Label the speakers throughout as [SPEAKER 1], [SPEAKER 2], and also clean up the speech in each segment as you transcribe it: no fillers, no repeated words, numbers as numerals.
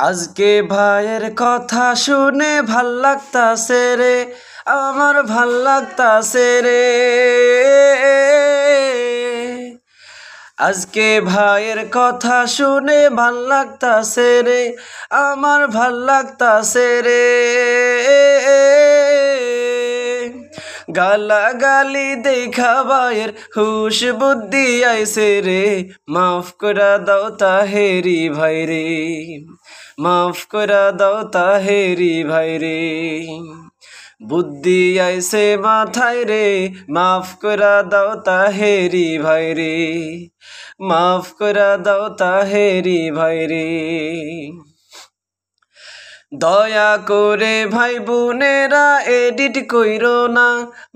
[SPEAKER 1] আজকে ভাইয়ের কথা শুনে ভাল লাগতাছে রে, আমার ভাল লাগতাছে রে। আজকে ভাইয়ের কথা শুনে ভাল লাগতাছে রে, আমার ভাল লাগতাছে রে। গালাগালি দেখা ভাইয়ের হুশ বুদ্ধি আইছে রে, মাফ কইরা দাও তাহেরি ভাই রে, মাফ কইরা দাও তাহেরি ভাই রে। বুদ্ধি আইছে মাথায় রে, মাফ কইরা দাও তাহেরি ভাই রে, মাফ কইরা দাও তাহেরি ভাই রে। দয়া করে ভাই বোনেরা এডিট কইরো না,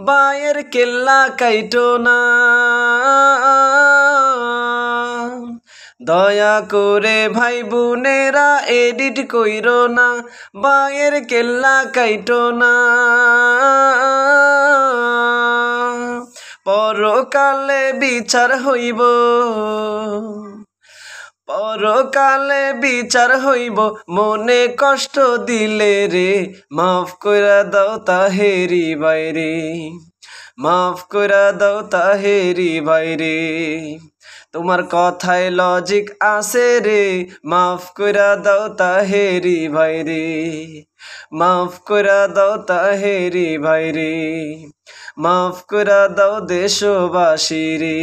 [SPEAKER 1] বায়ের কেল্লা কাইটো না। দয়া করে ভাই বোনেরা এডিট কইরো না, বায়ের কেল্লা কাইটো না। পরকালে বিচার হইব, পরকালে বিচার হইব, মনে কষ্ট দিলে রে, মাফ কইরা দাও তাহেরি ভাই রে, মাফ কইরা দাও তাহেরি ভাই রে। তোমার কথায় লজিক আছে রে, মাফ কইরা দাও তাহেরি ভাই রে, মাফ কইরা দাও তাহেরি ভাই রে, মাফ কইরা দাও দেশবাসী রে।